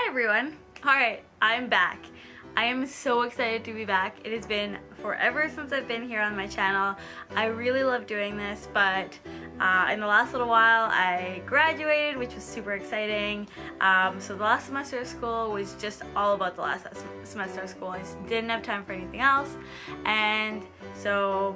Hi everyone! Alright, I'm back. I am so excited to be back. It has been forever since I've been here on my channel. I really love doing this, but in the last little while I graduated, which was super exciting. So the last semester of school was just all about the last semester of school. I just didn't have time for anything else. And so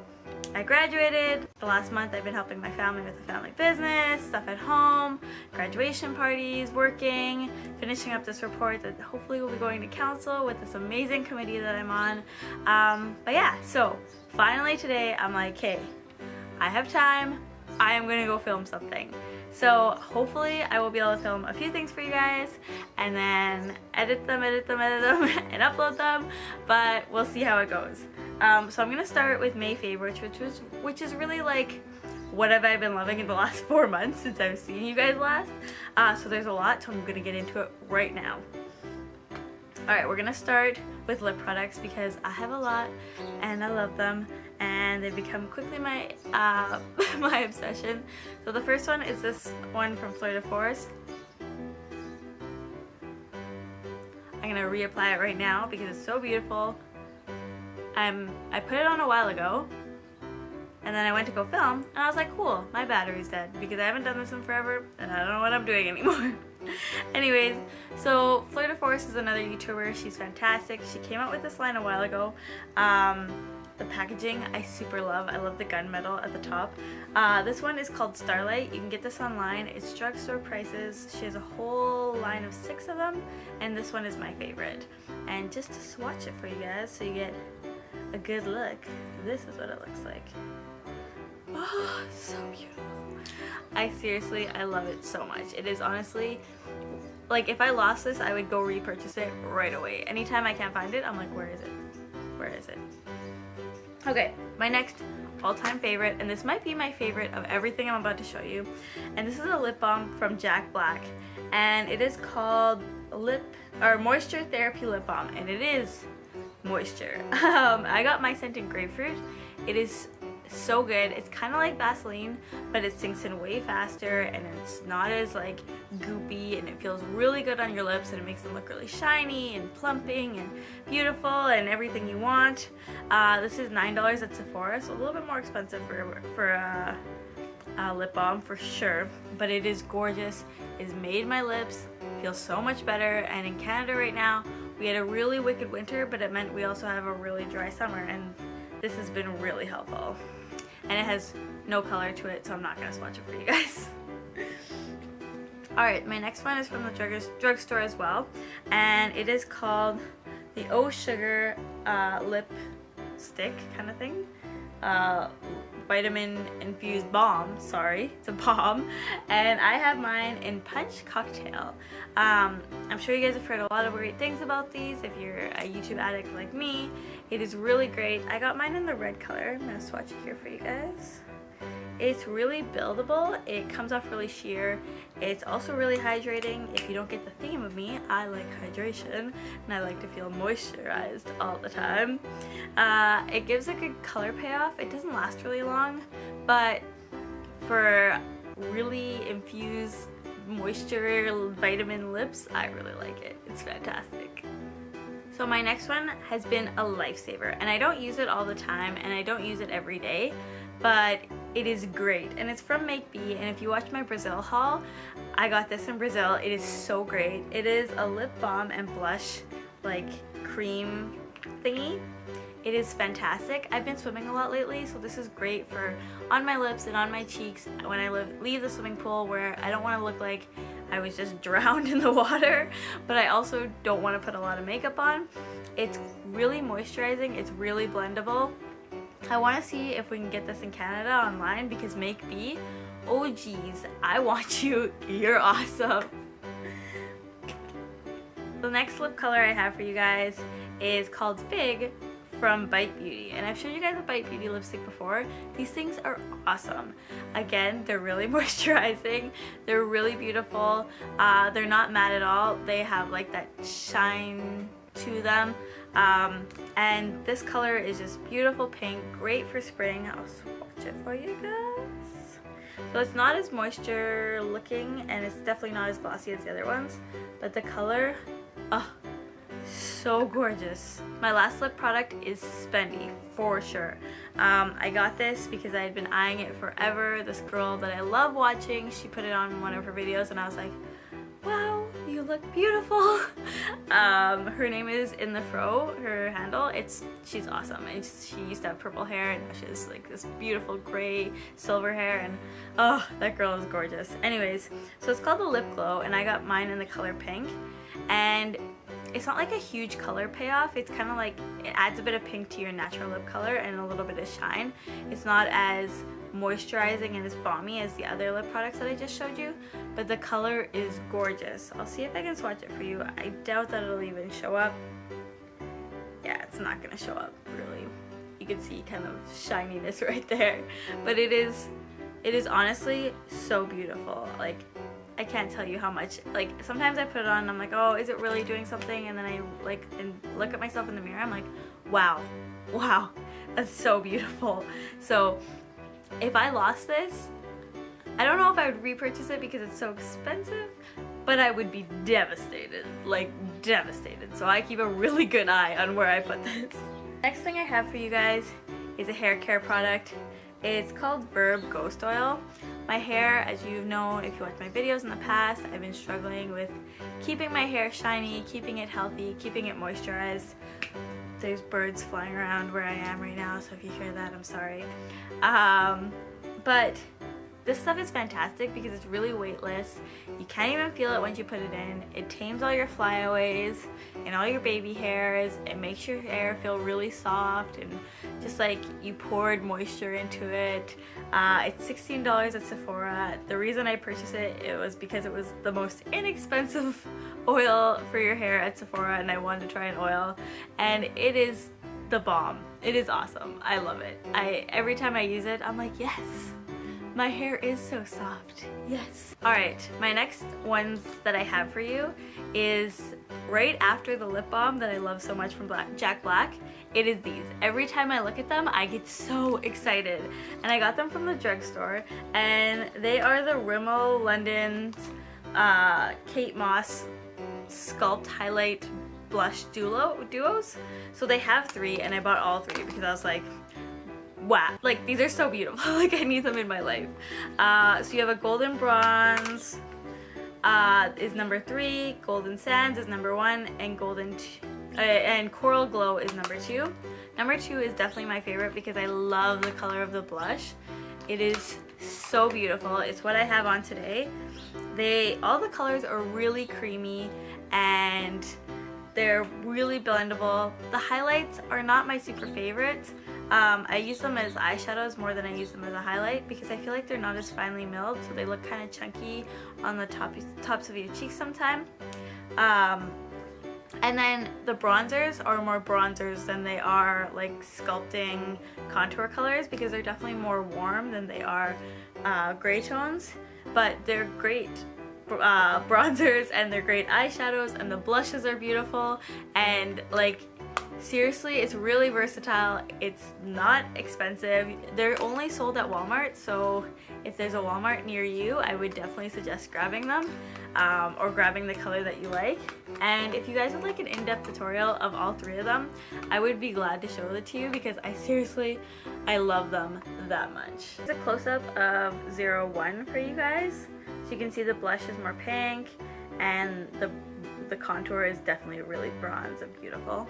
I graduated. The last month I've been helping my family with the family business, stuff at home, graduation parties, working, finishing up this report that hopefully will be going to council with this amazing committee that I'm on. But yeah, so finally today I'm like, hey, I have time. I am going to go film something. So hopefully I will be able to film a few things for you guys and then edit them and upload them, but we'll see how it goes. So I'm going to start with May favorite, which is really like what have I been loving in the last 4 months since I've seen you guys last. So there's a lot, so I'm going to get into it right now. Alright, we're going to start with lip products because I have a lot and I love them and they've become quickly my my obsession. So the first one is this one from Fleur. I'm going to reapply it right now because it's so beautiful. I put it on a while ago and then I went to go film and I was like, cool, my battery's dead because I haven't done this in forever and I don't know what I'm doing anymore. Anyways, so Fleur is another YouTuber. She's fantastic. She came out with this line a while ago. The packaging I super love. I love the gunmetal at the top. This one is called Starlight. You can get this online. It's drugstore prices. She has a whole line of 6 of them and this one is my favorite. And just to swatch it for you guys so you get a good look, this is what it looks like. Oh, so beautiful. I love it so much. It is honestly, like if I lost this, I would go repurchase it right away. Anytime I can't find it, I'm like, where is it? Where is it? Okay, my next all-time favorite, and this might be my favorite of everything I'm about to show you, and this is a lip balm from Jack Black, and it is called Moisture Therapy Lip Balm, and it is moisture. I got my scent in grapefruit. It is so good. It's kind of like Vaseline, but it sinks in way faster and it's not as like goopy, and it feels really good on your lips and it makes them look really shiny and plumping and beautiful and everything you want. This is $9 at Sephora, so a little bit more expensive for a lip balm for sure, but it is gorgeous. It's made my lips feel so much better, and in Canada right now we had a really wicked winter, but it meant we also have a really dry summer, and this has been really helpful. And it has no color to it, so I'm not going to swatch it for you guys. Alright, my next one is from the drugstore as well, and it is called the Oh Sugar Lip Stick kind of thing. Vitamin infused balm, sorry, it's a balm, and I have mine in Punch Cocktail. I'm sure you guys have heard a lot of great things about these if you're a YouTube addict like me. It is really great. I got mine in the red color. I'm going to swatch it here for you guys. It's really buildable, it comes off really sheer, it's also really hydrating. If you don't get the theme of me, I like hydration and I like to feel moisturized all the time. It gives a good color payoff. It doesn't last really long, but for really infused moisture vitamin lips, I really like it. It's fantastic. So my next one has been a lifesaver, and I don't use it all the time and I don't use it every day, but it is great, and it's from MakeB, and if you watch my Brazil haul, I got this in Brazil. It is so great. It is a lip balm and blush like cream thingy. It is fantastic. I've been swimming a lot lately, so this is great for on my lips and on my cheeks when I leave the swimming pool, where I don't want to look like I was just drowned in the water, but I also don't want to put a lot of makeup on. It's really moisturizing. It's really blendable. I want to see if we can get this in Canada online because MakeB, oh geez, I want you, you're awesome. The next lip color I have for you guys is called Fig from Bite Beauty, and I've shown you guys a Bite Beauty lipstick before. These things are awesome. Again, they're really moisturizing, they're really beautiful, they're not matte at all, they have like that shine to them. And this color is just beautiful pink, great for spring. I'll swatch it for you guys. So it's not as moisture looking and it's definitely not as glossy as the other ones, but the color Oh, so gorgeous. My last lip product is Spendy for sure. I got this because I had been eyeing it forever. This girl that I love watching, she put it on one of her videos and I was like, wow, you look beautiful. Her name is In the Fro, her handle. She's awesome, and she used to have purple hair and she has like this beautiful gray silver hair, and oh, that girl is gorgeous. Anyways, so it's called the Lip Glow and I got mine in the color pink, and it's not like a huge color payoff. It's kind of like it adds a bit of pink to your natural lip color and a little bit of shine. It's not as moisturizing and as balmy as the other lip products that I just showed you, but the color is gorgeous. I'll see if I can swatch it for you. I doubt that it'll even show up. Yeah, it's not gonna show up really. You can see kind of shininess right there, but it is honestly so beautiful. Like, I can't tell you how much. Like, sometimes I put it on and I'm like, oh, is it really doing something? And then I look at myself in the mirror, I'm like, wow, that's so beautiful. So if I lost this, I don't know if I would repurchase it because it's so expensive, but I would be devastated, like devastated. So I keep a really good eye on where I put this. Next thing I have for you guys is a hair care product. It's called Verb Ghost Oil. My hair, as you know, if you watch my videos in the past, I've been struggling with keeping my hair shiny, keeping it healthy, keeping it moisturized. There's birds flying around where I am right now, so if you hear that, I'm sorry. But this stuff is fantastic because it's really weightless. You can't even feel it once you put it in. It tames all your flyaways and all your baby hairs. It makes your hair feel really soft and just like you poured moisture into it. It's $16 at Sephora. The reason I purchased it was because it was the most inexpensive oil for your hair at Sephora, and I wanted to try an oil, and it is the bomb. It is awesome. I love it. Every time I use it, I'm like, yes. My hair is so soft. Yes. Alright, my next ones that I have for you is right after the lip balm that I love so much from Jack Black. It is these. Every time I look at them, I get so excited. And I got them from the drugstore, and they are the Rimmel London's Kate Moss Sculpt Highlight Blush Duos. So they have 3, and I bought all 3 because I was like, wow, like these are so beautiful. Like, I need them in my life. So you have a golden bronze is number 3, golden sands is number 1, and and coral glow is number 2. Number 2 is definitely my favorite because I love the color of the blush. It is so beautiful. It's what I have on today. All the colors are really creamy and they're really blendable. The highlights are not my super favorites. I use them as eyeshadows more than I use them as a highlight because I feel like they're not as finely milled, so they look kind of chunky on the tops of your cheeks sometimes. And then the bronzers are more bronzers than they are like sculpting contour colors because they're definitely more warm than they are gray tones, but they're great bronzers and they're great eyeshadows, and the blushes are beautiful, and like seriously, it's really versatile. It's not expensive. They're only sold at Walmart, so if there's a Walmart near you, I would definitely suggest grabbing them or grabbing the color that you like. And if you guys would like an in-depth tutorial of all 3 of them, I would be glad to show it to you because I love them that much. Here's a close-up of 01 for you guys. So you can see the blush is more pink and the contour is definitely really bronze and beautiful.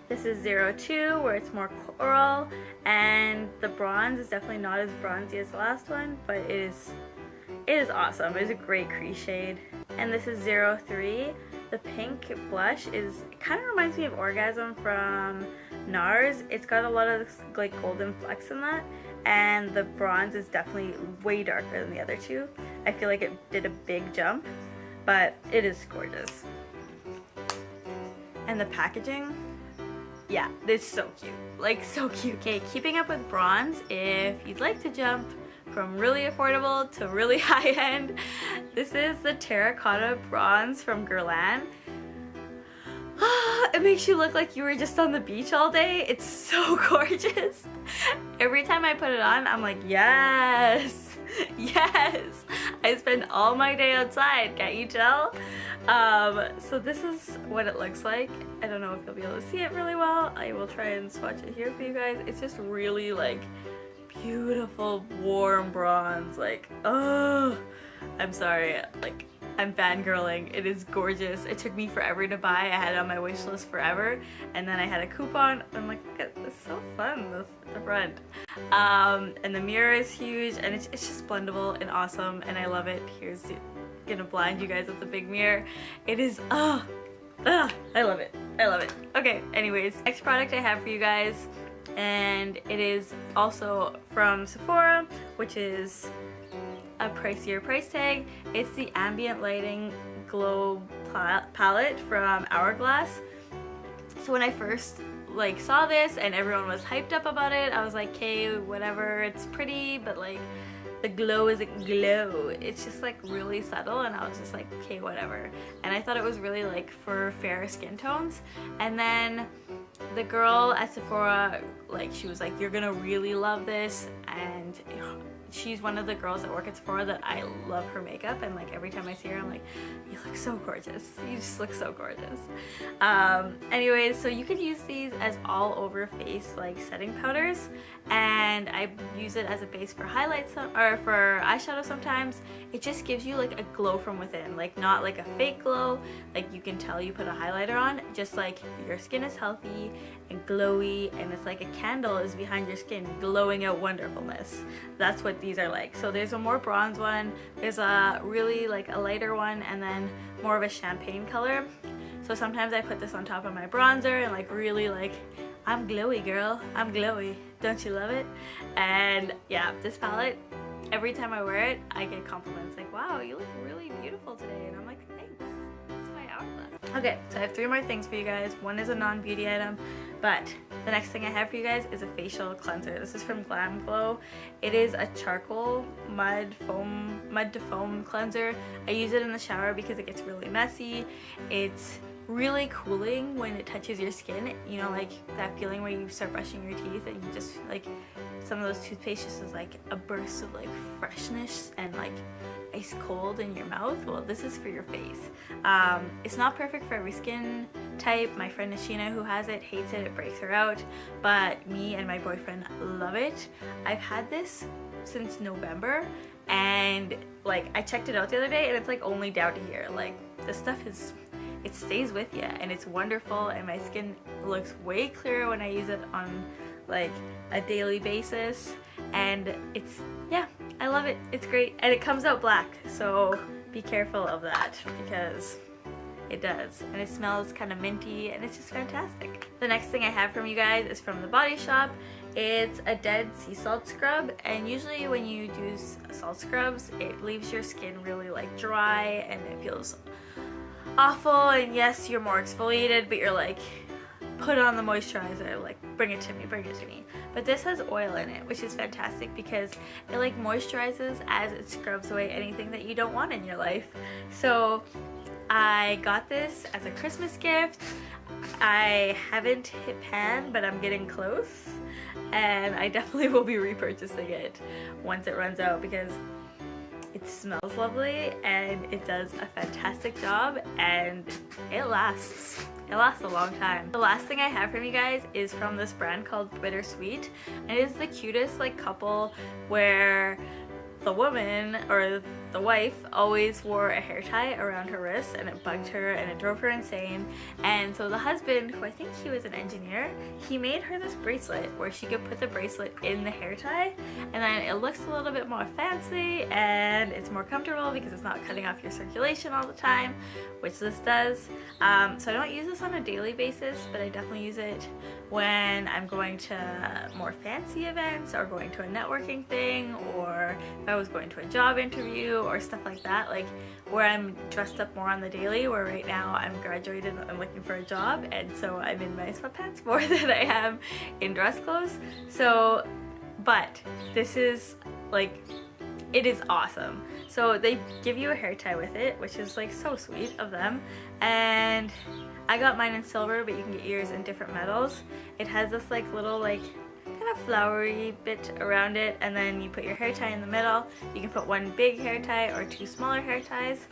This is 02 where it's more coral, and the bronze is definitely not as bronzy as the last one, but it is awesome. It is a great crease shade. And this is 03. The pink blush kind of reminds me of Orgasm from NARS. It's got a lot of like golden flecks in that, and the bronze is definitely way darker than the other 2. I feel like it did a big jump, but it is gorgeous. And the packaging, yeah, it's so cute, like so cute. Okay, keeping up with bronze, if you'd like to jump from really affordable to really high-end, this is the Terracotta bronze from Guerlain. It makes you look like you were just on the beach all day. It's so gorgeous. Every time I put it on, I'm like, yes. Yes, I spend all my day outside, can't you tell? So this is what it looks like. I don't know if you'll be able to see it really well. I will try and swatch it here for you guys. It's just really like beautiful warm bronze, like, oh, I'm sorry, like I'm fangirling. It is gorgeous. It took me forever to buy. I had it on my wish list forever, and then I had a coupon. I'm like, look at this, so fun, the front. And the mirror is huge, and it's just blendable and awesome, and I love it. Here's gonna blind you guys with the big mirror. It is, I love it. I love it. Okay, anyways, next product I have for you guys, and it is also from Sephora, which is a pricier price tag. It's the Ambient Lighting Glow palette from Hourglass. So when I first like saw this and everyone was hyped up about it, I was like, okay, whatever, it's pretty, but like the glow isn't glow. It's just like really subtle, and I was just like, okay, whatever. And I thought it was really like for fair skin tones. And then the girl at Sephora, like, she was like, you're gonna really love this, and she's one of the girls that work at Sephora that I love her makeup, and like every time I see her I'm like, you look so gorgeous, you just look so gorgeous. Anyways, so you could use these as all over face like setting powders, and I use it as a base for highlights or for eyeshadow sometimes. It just gives you like a glow from within, like not like a fake glow, like you can tell you put a highlighter on, just like your skin is healthy and glowy, and it's like a candle is behind your skin glowing out wonderfulness. That's what these are like. So there's a more bronze one, there's a really like a lighter one, and then more of a champagne color. So sometimes I put this on top of my bronzer and like really like, I'm glowy girl, I'm glowy, don't you love it? And yeah, this palette, every time I wear it I get compliments like, wow, you look really beautiful today, and I'm like, thanks, that's my Hourglass. Okay, so I have 3 more things for you guys. One is a non-beauty item, but the next thing I have for you guys is a facial cleanser. This is from GLAMGLOW. It is a charcoal mud to foam cleanser. I use it in the shower because it gets really messy. It's really cooling when it touches your skin. You know, like that feeling where you start brushing your teeth and you just like, some of those toothpaste just is like a burst of like freshness and like ice cold in your mouth. Well, this is for your face. It's not perfect for every skin type. My friend Nashina, who has it, hates it. It breaks her out, but me and my boyfriend love it. I've had this since November, and like I checked it out the other day and it's like only down to here. Like this stuff is, it stays with you and it's wonderful, and my skin looks way clearer when I use it on like a daily basis, and it's, yeah, I love it. It's great, and it comes out black, so be careful of that because it does, and it smells kind of minty, and it's just fantastic. The next thing I have from you guys is from The Body Shop. It's a dead sea salt scrub, and usually when you do salt scrubs it leaves your skin really like dry and it feels awful, and yes, you're more exfoliated, but you're like, put on the moisturizer, like bring it to me, bring it to me. But this has oil in it, which is fantastic because it like moisturizes as it scrubs away anything that you don't want in your life. So I got this as a Christmas gift. I haven't hit pan, but I'm getting close, and I definitely will be repurchasing it once it runs out because it smells lovely and it does a fantastic job, and it lasts. It lasts a long time. The last thing I have from you guys is from this brand called BitterSweet, and it is the cutest like couple where the woman or the wife always wore a hair tie around her wrist, and it bugged her and it drove her insane. And so the husband, who I think he was an engineer, he made her this bracelet where she could put the bracelet in the hair tie, and then it looks a little bit more fancy and it's more comfortable because it's not cutting off your circulation all the time, which this does. So I don't use this on a daily basis, but I definitely use it when I'm going to more fancy events or going to a networking thing, or if I was going to a job interview or stuff like that, like where I'm dressed up more on the daily, where right now I'm graduated and I'm looking for a job, and so I'm in my sweatpants more than I am in dress clothes. So, but this is like, it is awesome. So they give you a hair tie with it, which is like so sweet of them, and I got mine in silver, but you can get yours in different metals. It has this like little like kind kind of flowery bit around it, and then you put your hair tie in the middle. You can put one big hair tie or two smaller hair ties,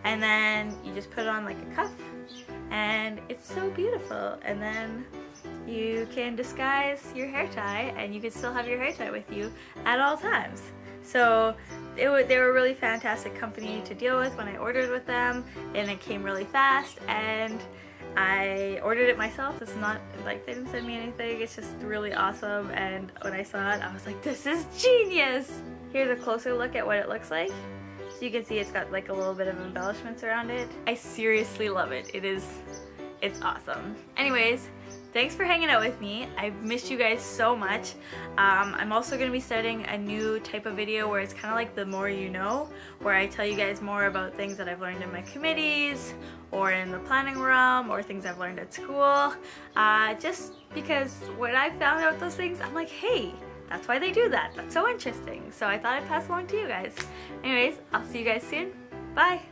and then you just put it on like a cuff, and it's so beautiful. And then you can disguise your hair tie, and you can still have your hair tie with you at all times. So they were a really fantastic company to deal with when I ordered with them, and it came really fast, and I ordered it myself. It's not like they didn't send me anything, it's just really awesome, and when I saw it I was like, this is genius! Here's a closer look at what it looks like. So you can see it's got like a little bit of embellishments around it. I seriously love it. It's awesome. Anyways, thanks for hanging out with me. I've missed you guys so much. I'm also going to be starting a new type of video where it's kind of like the more you know, where I tell you guys more about things that I've learned in my committees or in the planning realm or things I've learned at school. Just because when I found out those things, I'm like, hey, that's why they do that. That's so interesting. So I thought I'd pass along to you guys. Anyways, I'll see you guys soon. Bye!